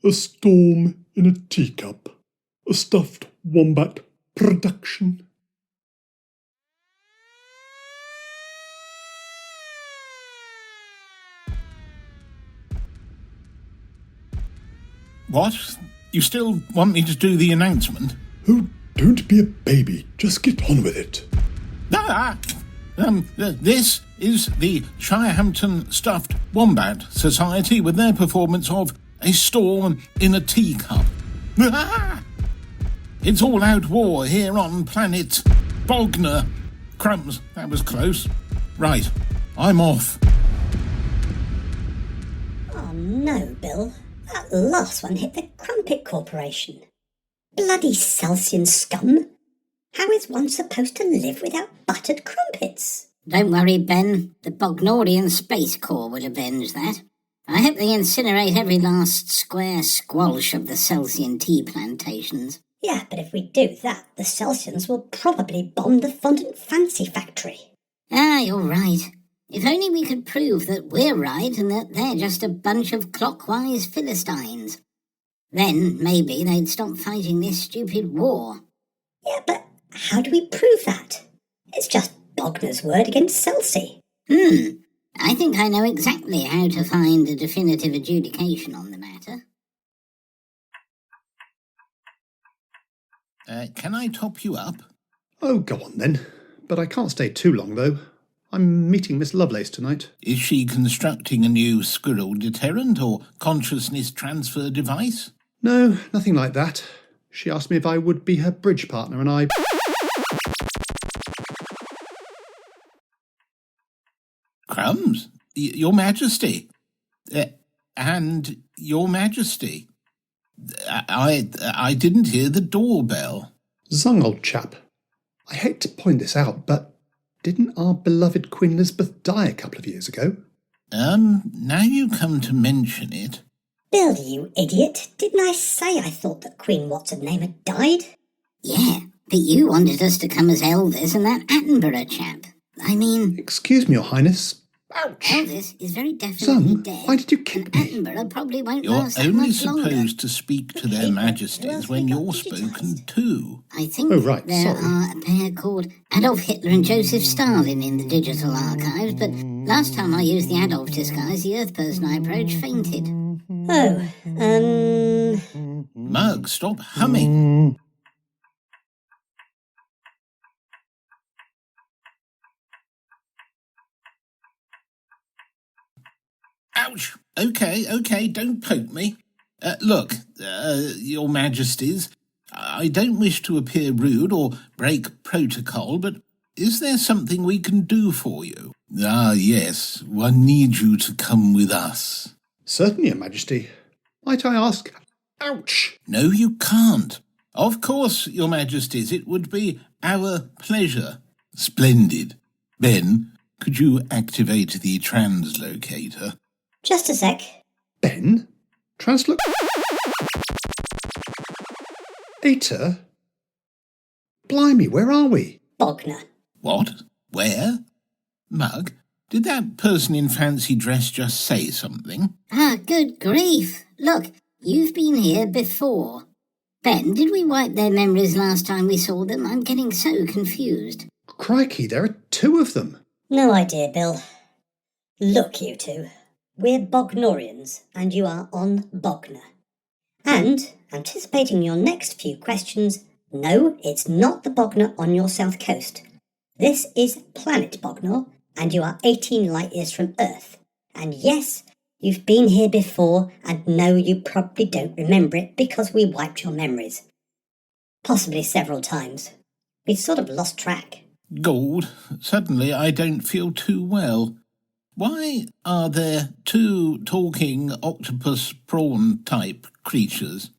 A Storm in a Teacup, a stuffed wombat production. What? You still want me to do the announcement? Oh, don't be a baby. Just get on with it. This is the Shirehampton Stuffed Wombat Society with their performance of A Storm in a Teacup. It's all-out war here on planet Bognor. Crumbs, that was close. Right, I'm off. Oh no, Bill. That last one hit the Crumpet Corporation. Bloody Selsey scum. How is one supposed to live without buttered crumpets? Don't worry, Ben. The Bognorian Space Corps will avenge that. I hope they incinerate every last square squelch of the Selsey tea plantations. Yeah, but if we do that, the Selseyans will probably bomb the fondant fancy factory. Ah, you're right. If only we could prove that we're right and that they're just a bunch of clockwise Philistines. Then maybe they'd stop fighting this stupid war. Yeah, but how do we prove that? It's just Bognor's word against Selsey. I think I know exactly how to find a definitive adjudication on the matter. Can I top you up? Oh, go on then. But I can't stay too long, though. I'm meeting Miss Lovelace tonight. Is she constructing a new squirrel deterrent or consciousness transfer device? No, nothing like that. She asked me if I would be her bridge partner, and I... Crumbs? Your Majesty? And Your Majesty? I didn't hear the doorbell. Zung, old chap. I hate to point this out, but didn't our beloved Queen Elizabeth die a couple of years ago? Now you come to mention it. Bill, you idiot. Didn't I say I thought that Queen What's-her-name had died? Yeah, but you wanted us to come as Elvis and that Attenborough chap. I mean... Excuse me, Your Highness. Ouch! Elvis is very definitely Zung, dead. why did you kick me? Attenborough probably won't You're last that only much longer. supposed to speak to their majesties when you're spoken to. I think Oh, right, there sorry. are a pair called Adolf Hitler and Joseph Stalin in the digital archives, but last time I used the Adolf disguise, the Earth person I approached fainted. Mugg, stop humming. Ouch! Okay, don't poke me. Look, Your Majesties, I don't wish to appear rude or break protocol, but is there something we can do for you? Ah, yes, one needs you to come with us. Certainly, Your Majesty. Might I ask... Ouch! No, you can't. Of course, Your Majesties, it would be our pleasure. Splendid. Ben, could you activate the translocator? Just a sec. Ben? Translook... Ater? Blimey, where are we? Bognor. What? Where? Mugg, did that person in fancy dress just say something? Ah, good grief. Look, you've been here before. Ben, did we wipe their memories last time we saw them? I'm getting so confused. Crikey, there are two of them. No idea, Bill. Look, you two. We're Bognorians, and you are on Bognor. And, anticipating your next few questions, no, it's not the Bognor on your south coast. This is planet Bognor, and you are 18 light years from Earth. And yes, you've been here before, and no, you probably don't remember it because we wiped your memories. Possibly several times. We've sort of lost track. Gold, suddenly I don't feel too well. Why are there two talking octopus prawn type creatures?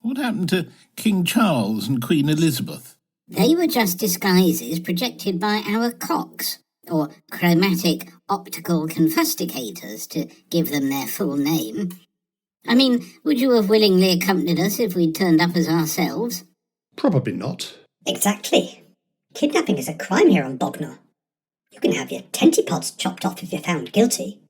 What happened to King Charles and Queen Elizabeth? They were just disguises projected by our cocks, or chromatic optical confusticators, to give them their full name. I mean, would you have willingly accompanied us if we'd turned up as ourselves? Probably not. Exactly. Kidnapping is a crime here on Bognor. You can have your tenty pods chopped off if you're found guilty.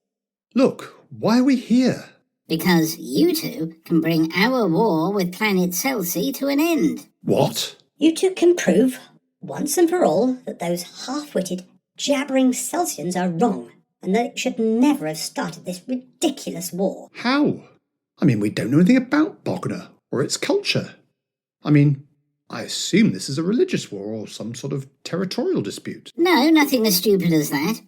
Look, why are we here? Because you two can bring our war with planet Selsey to an end. What? You two can prove, once and for all, that those half-witted, jabbering Celsians are wrong, and that it should never have started this ridiculous war. How? I mean, we don't know anything about Bognor or its culture. I mean, I assume this is a religious war or some sort of territorial dispute. No, nothing as stupid as that.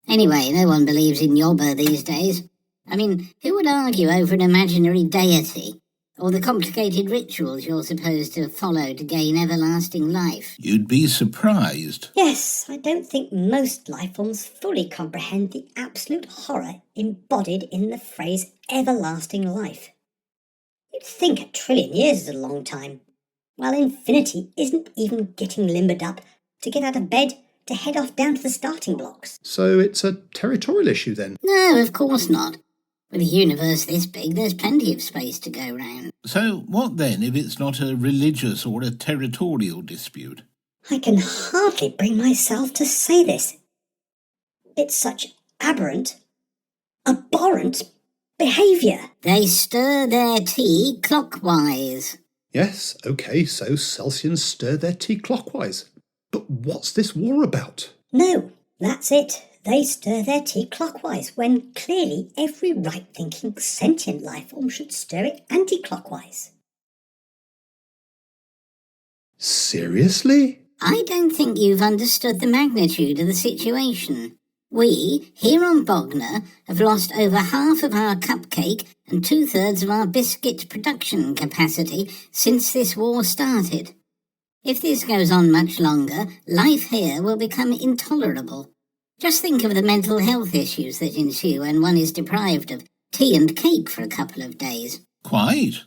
Anyway, no one believes in Yobba these days. I mean, who would argue over an imaginary deity? Or the complicated rituals you're supposed to follow to gain everlasting life? You'd be surprised. Yes, I don't think most life forms fully comprehend the absolute horror embodied in the phrase everlasting life. You'd think 1 trillion years is a long time, while infinity isn't even getting limbered up to get out of bed to head off down to the starting blocks. So it's a territorial issue then? No, of course not. With a universe this big, there's plenty of space to go round. So what then if it's not a religious or a territorial dispute? I can hardly bring myself to say this. It's such aberrant, abhorrent behaviour. They stir their tea clockwise. Yes, OK, so Celsians stir their tea clockwise. But what's this war about? No, that's it. They stir their tea clockwise, when clearly every right-thinking sentient life form should stir it anti-clockwise. Seriously? I don't think you've understood the magnitude of the situation. We, here on Bognor, have lost over half of our cupcake and 2/3 of our biscuit production capacity since this war started. If this goes on much longer, life here will become intolerable. Just think of the mental health issues that ensue when one is deprived of tea and cake for a couple of days. Quite.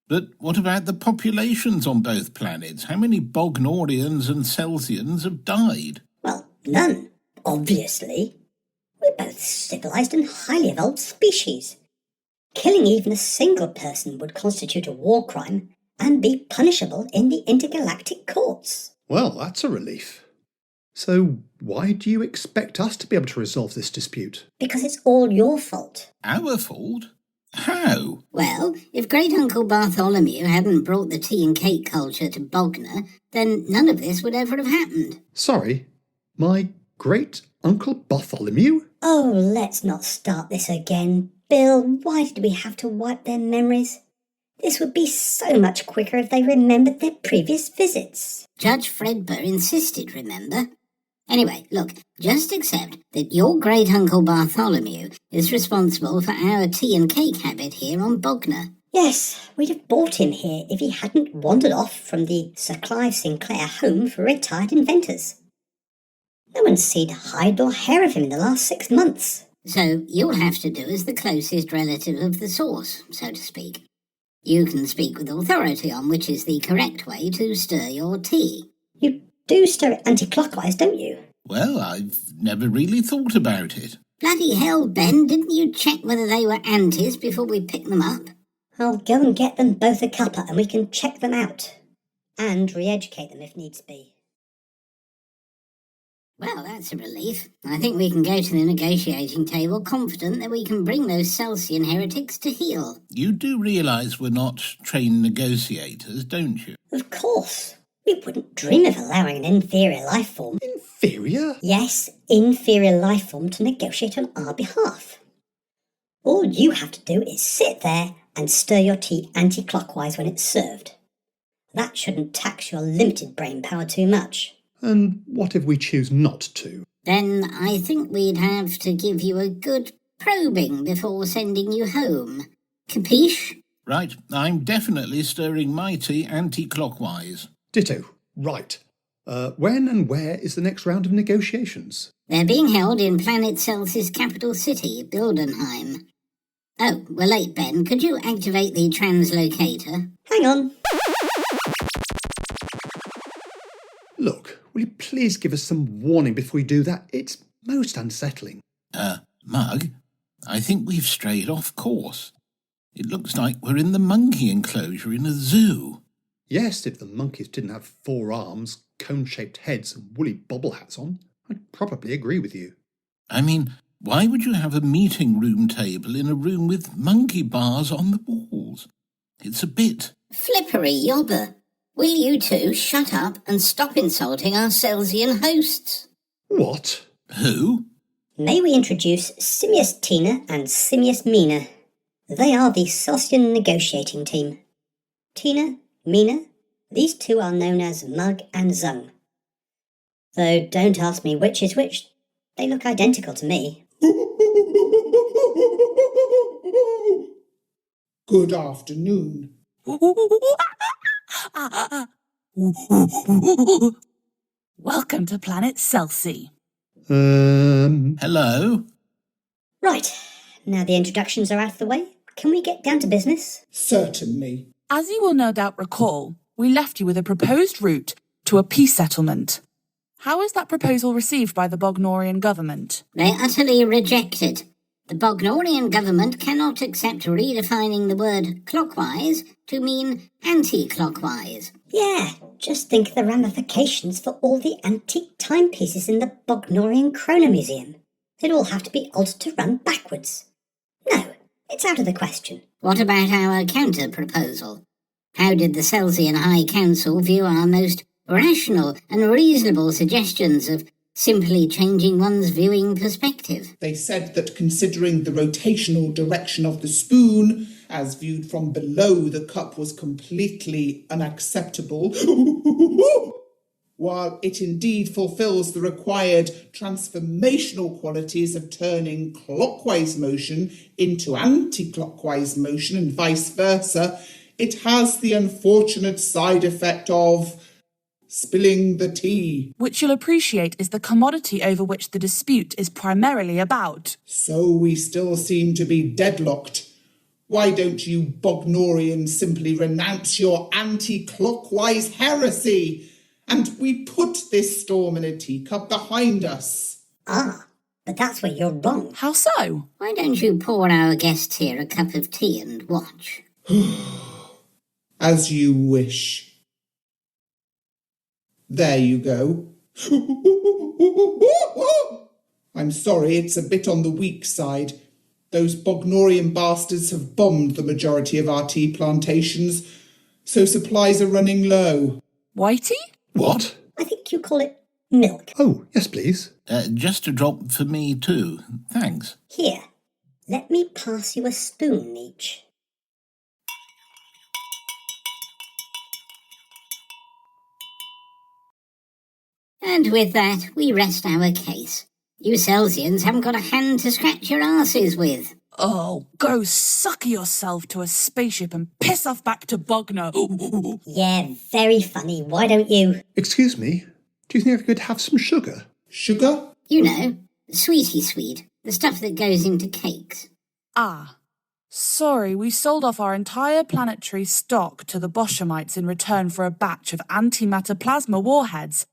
But what about the populations on both planets? How many Bognorians and Celsians have died? Well, none, obviously. We're both civilised and highly evolved species. Killing even a single person would constitute a war crime and be punishable in the intergalactic courts. Well, that's a relief. So why do you expect us to be able to resolve this dispute? Because it's all your fault. Our fault? How? Well, if Great-Uncle Bartholomew hadn't brought the tea and cake culture to Bognor, then none of this would ever have happened. Sorry, my great-uncle Bartholomew? Oh, let's not start this again. Bill, why did we have to wipe their memories? This would be so much quicker if they remembered their previous visits. Judge Fredber insisted, remember? Anyway, look, just accept that your great-uncle Bartholomew is responsible for our tea and cake habit here on Bognor. Yes, we'd have bought him here if he hadn't wandered off from the Sir Clive Sinclair Home for Retired Inventors. No one's seen hide or hair of him in the last 6 months. So you'll have to do as the closest relative of the source, so to speak. You can speak with authority on which is the correct way to stir your tea. You do stir it anti-clockwise, don't you? Well, I've never really thought about it. Bloody hell, Ben, didn't you check whether they were antis before we picked them up? I'll go and get them both a cuppa and we can check them out. And re-educate them if needs be. Well, that's a relief. I think we can go to the negotiating table confident that we can bring those Celsian heretics to heel. You do realise we're not trained negotiators, don't you? Of course. We wouldn't dream of allowing an inferior life form. Inferior? Yes, inferior life form to negotiate on our behalf. All you have to do is sit there and stir your tea anti-clockwise when it's served. That shouldn't tax your limited brain power too much. And what if we choose not to? Then I think we'd have to give you a good probing before sending you home. Capiche? Right, I'm definitely stirring my tea anti-clockwise. Ditto. Right. When and where is the next round of negotiations? They're being held in Planet Selsey's capital city, Bildenheim. Oh, we're late, Ben. Could you activate the translocator? Hang on. Look, will you please give us some warning before we do that? It's most unsettling. Mugg, I think we've strayed off course. It looks like we're in the monkey enclosure in a zoo. Yes, if the monkeys didn't have 4 arms, cone-shaped heads and woolly bobble hats on, I'd probably agree with you. I mean, Why would you have a meeting room table in a room with monkey bars on the walls? It's a bit... Flippery yobber. Will you two shut up and stop insulting our Selsian hosts? What? Who? May we introduce Simius Tina and Simius Mina? They are the Selsey negotiating team. Tina, Mina, these two are known as Mugg and Zung. Though don't ask me which is which, they look identical to me. Good afternoon. Welcome to planet Selsey. Hello? Right, now the introductions are out of the way, can we get down to business? Certainly. As you will no doubt recall, we left you with a proposed route to a peace settlement. How is that proposal received by the Bognorian government? They utterly reject it. The Bognorian government cannot accept redefining the word clockwise to mean anti-clockwise. Yeah, just think of the ramifications for all the antique timepieces in the Bognorian Chrono Museum. They'd all have to be altered to run backwards. No, it's out of the question. What about our counter-proposal? How did the Selsian High Council view our most rational and reasonable suggestions of simply changing one's viewing perspective? They said that considering the rotational direction of the spoon, as viewed from below the cup, was completely unacceptable, while it indeed fulfills the required transformational qualities of turning clockwise motion into anti-clockwise motion and vice versa, it has the unfortunate side effect of spilling the tea. Which you'll appreciate is the commodity over which the dispute is primarily about. So we still seem to be deadlocked. Why don't you Bognorians simply renounce your anti-clockwise heresy, and we put this storm in a teacup behind us? Ah, but that's where you're wrong. How so? Why don't you pour our guests here a cup of tea and watch? As you wish. There you go. I'm sorry, it's a bit on the weak side. Those Bognorian bastards have bombed the majority of our tea plantations, so supplies are running low. Whitey? What? I think you call it milk. Oh, yes, please. Just a drop for me too. Thanks. Here, let me pass you a spoon each. And with that, we rest our case. You Selsians haven't got a hand to scratch your asses with. Oh, go sucker yourself to a spaceship and piss off back to Bognor. Yeah, very funny. Why don't you? Excuse me, do you think I could have some sugar? Sugar? You know, sweetie sweet, the stuff that goes into cakes. Ah, sorry, we sold off our entire planetary stock to the Boshamites in return for a batch of antimatter plasma warheads.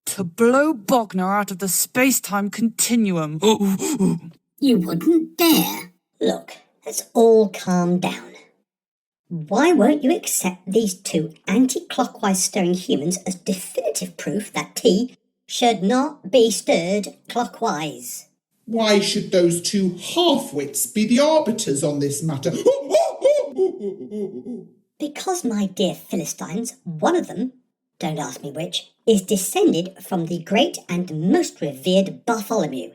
To blow Bognor out of the space-time continuum. You wouldn't dare. Look, let's all calm down. Why won't you accept these two anti-clockwise stirring humans as definitive proof that tea should not be stirred clockwise? Why should those two half-wits be the arbiters on this matter? Because, my dear Philistines, one of them, don't ask me which, is descended from the great and most revered Bartholomew.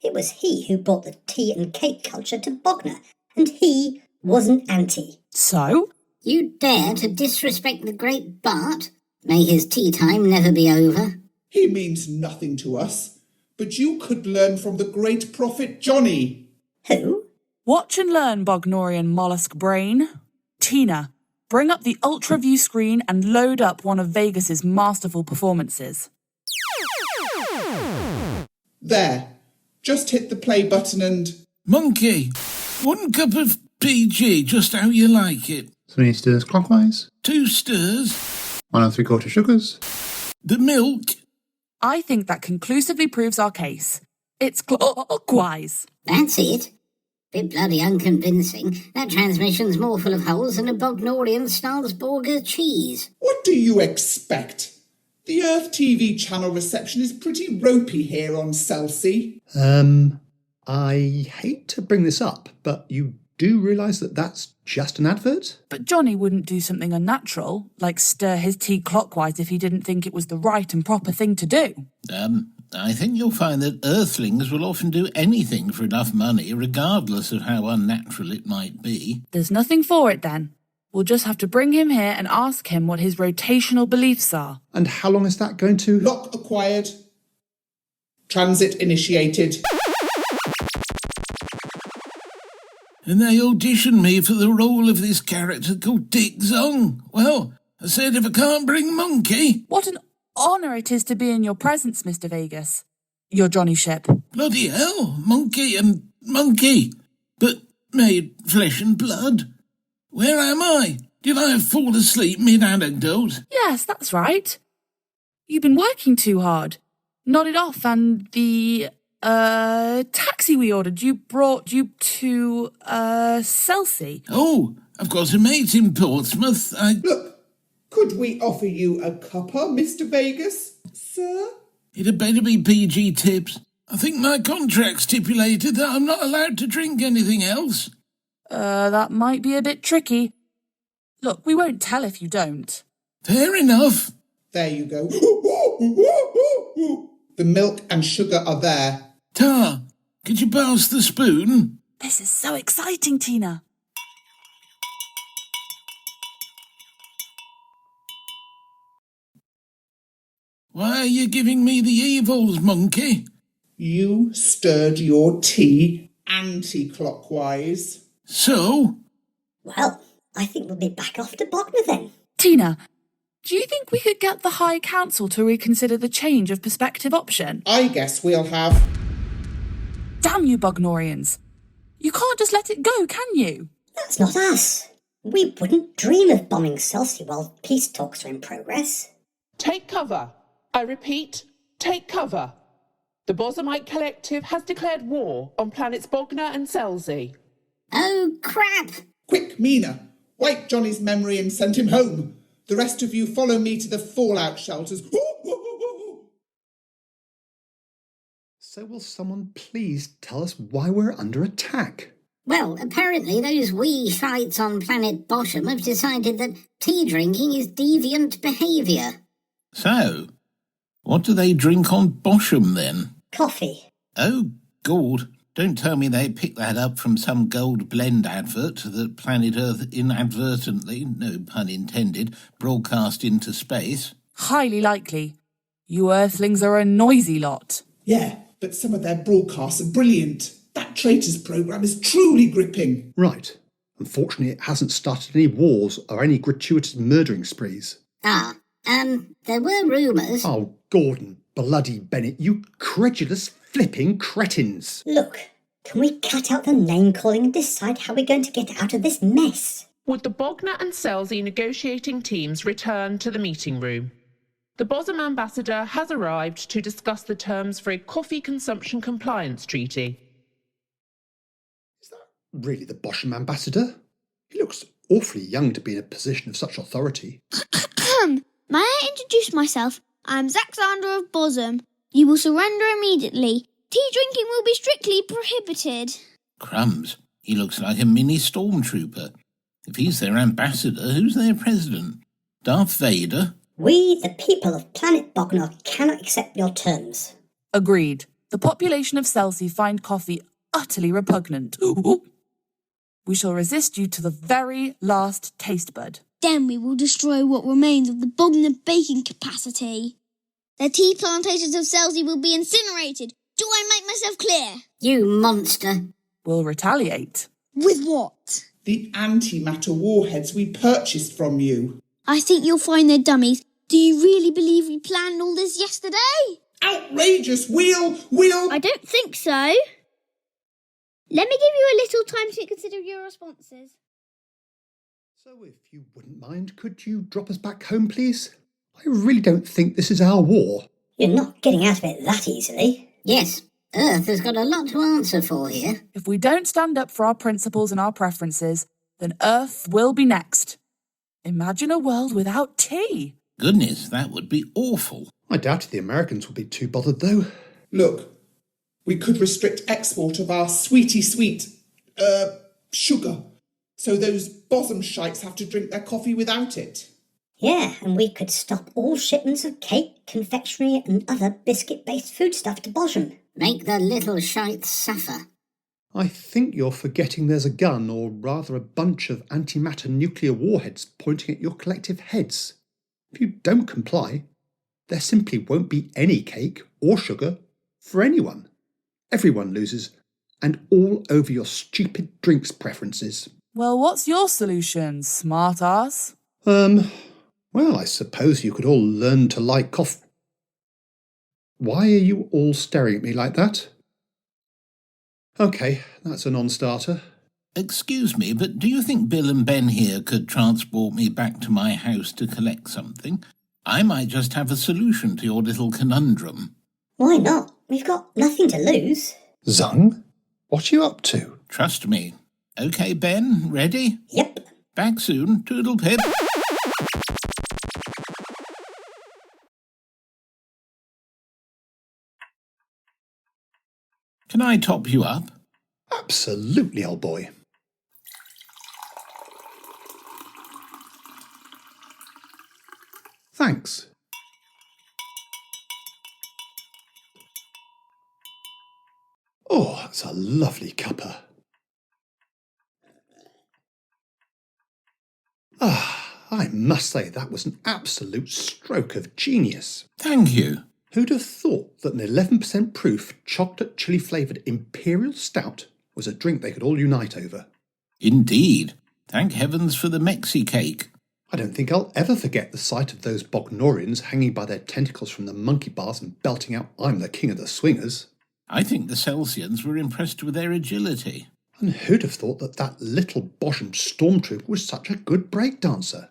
It was he who brought the tea and cake culture to Bognor, and he wasn't anti. So? You dare to disrespect the great Bart? May his tea time never be over. He means nothing to us, but you could learn from the great prophet Johnny. Who? Watch and learn, Bognorian mollusk brain. Tina, bring up the ultra-view screen and load up one of Vegas's masterful performances. There. Just hit the play button and... Monkey, 1 cup of PG, just how you like it. 3 stirs clockwise. 2 stirs. 1 3/4 sugars. The milk. I think that conclusively proves our case. It's clockwise. That's it. Bit bloody unconvincing. That transmission's more full of holes than a Bognorian Salzburger cheese. What do you expect? The Earth TV channel reception is pretty ropey here on Selsey. I hate to bring this up, but you do realise that that's just an advert? But Johnny wouldn't do something unnatural, like stir his tea clockwise if he didn't think it was the right and proper thing to do. I think you'll find that earthlings will often do anything for enough money, regardless of how unnatural it might be. There's nothing for it then. We'll just have to bring him here and ask him what his rotational beliefs are. And how long is that going to... Lock acquired. Transit initiated. And they auditioned me for the role of this character called Dick Zung. Well, I said if I can't bring Monkey... What an honour it is to be in your presence, Mr. Vegas. Your Johnny Ship. Bloody hell, Monkey and Monkey, but made flesh and blood. Where am I? Did I fall asleep mid-anecdote? Yes, that's right. You've been working too hard. Nodded off and the... taxi we ordered brought you to, Selsey. Oh, I've got a mate in Portsmouth. Look, could we offer you a cuppa, Mr. Vegas, sir? It had better be PG tips. I think my contract stipulated that I'm not allowed to drink anything else. That might be a bit tricky. Look, we won't tell if you don't. Fair enough. There you go. The milk and sugar are there. Tar, could you pass the spoon? This is so exciting, Tina. Why are you giving me the evils, Monkey? You stirred your tea anti-clockwise. So? Well, I think we'll be back off to Bognor then. Tina, do you think we could get the High Council to reconsider the change of perspective option? I guess we'll have... Damn you, Bognorians. You can't just let it go, can you? That's not us. We wouldn't dream of bombing Selsey while peace talks are in progress. Take cover. I repeat, take cover. The Bosomite Collective has declared war on planets Bognor and Selsey. Oh, crap! Quick, Mina, wipe Johnny's memory and send him home. The rest of you follow me to the fallout shelters. So will someone please tell us why we're under attack? Well, apparently those wee shites on planet Bosham have decided that tea drinking is deviant behaviour. So, what do they drink on Bosham then? Coffee. Oh, God. Don't tell me they picked that up from some gold blend advert that planet Earth inadvertently, no pun intended, broadcast into space. Highly likely. You Earthlings are a noisy lot. Yeah, but some of their broadcasts are brilliant. That traitors programme is truly gripping. Right. Unfortunately, it hasn't started any wars or any gratuitous murdering sprees. There were rumours. Oh, Gordon, bloody Bennett, you credulous flipping cretins. Look, can we cut out the name-calling and decide how we're going to get out of this mess? Would the Bognor and Selsey negotiating teams return to the meeting room? The Bosom ambassador has arrived to discuss the terms for a coffee consumption compliance treaty. Is that really the Bosham ambassador? He looks awfully young to be in a position of such authority. May I introduce myself? I am Zaxander of Bosom. You will surrender immediately. Tea drinking will be strictly prohibited. Crumbs, he looks like a mini stormtrooper. If he's their ambassador, who's their president? Darth Vader? We, the people of planet Bognor, cannot accept your terms. Agreed. The population of Selsey find coffee utterly repugnant. We shall resist you to the very last taste bud. Then we will destroy what remains of the Bognor baking capacity. The tea plantations of Selsey will be incinerated. Do I make myself clear? You monster. We'll retaliate. With what? The antimatter warheads we purchased from you. I think you'll find they're dummies. Do you really believe we planned all this yesterday? Outrageous! We'll... I don't think so. Let me give you a little time to consider your responses. So if you wouldn't mind, could you drop us back home, please? I really don't think this is our war. You're not getting out of it that easily. Yes, Earth has got a lot to answer for here. If we don't stand up for our principles and our preferences, then Earth will be next. Imagine a world without tea. Goodness, that would be awful. I doubt the Americans will be too bothered, though. Look, We could restrict export of our sweetie sweet sugar, so those bosom shites have to drink their coffee without it. Yeah, and we could stop all shipments of cake, confectionery and other biscuit-based foodstuff to Bosham. Make the little shites suffer. I think you're forgetting there's a gun, or rather a bunch of antimatter nuclear warheads pointing at your collective heads. If you don't comply, there simply won't be any cake or sugar for anyone. Everyone loses, and all over your stupid drinks preferences. Well, what's your solution, smart-ass? Well, I suppose you could all learn to like coffee. Why are you all staring at me like that? OK, that's a non-starter. Excuse me, but do you think Bill and Ben here could transport me back to my house to collect something? I might just have a solution to your little conundrum. Why not? We've got nothing to lose. Zung? What are you up to? Trust me. OK, Ben, ready? Yep. Back soon, toodle pip. Can I top you up? Absolutely, old boy. Thanks. Oh, that's a lovely cuppa. I must say that was an absolute stroke of genius. Thank you. Who'd have thought that an 11% proof chocolate chili flavoured imperial stout was a drink they could all unite over? Indeed. Thank heavens for the Mexi cake. I don't think I'll ever forget the sight of those Bognorians hanging by their tentacles from the monkey bars and belting out "I'm the king of the swingers." I think the Selseyans were impressed with their agility. And who'd have thought that that little Bosham stormtrooper was such a good breakdancer?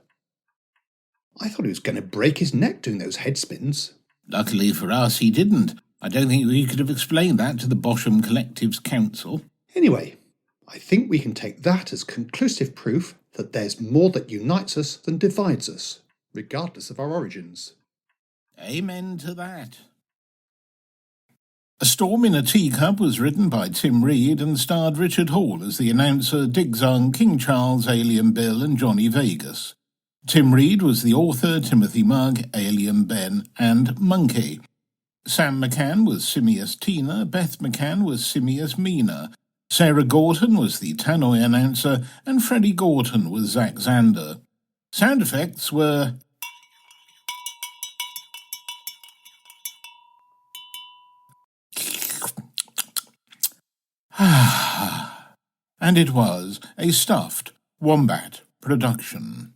I thought he was going to break his neck doing those head spins. Luckily for us, he didn't. I don't think we could have explained that to the Bosham Collective's council. Anyway, I think we can take that as conclusive proof that there's more that unites us than divides us, regardless of our origins. Amen to that. A Storm in a Teacup was written by Tim Reed and starred Richard Hall as the announcer, Dig Zung, King Charles, Alien Bill and Johnny Vegas. Tim Reed was the author, Timothy Mugg, Alien Ben and Monkey. Sam McCann was Simius Tina, Beth McCann was Simius Mina. Sarah Gorton was the Tannoy announcer and Freddie Gorton was Zach Zander. Sound effects were... and it was a stuffed wombat production.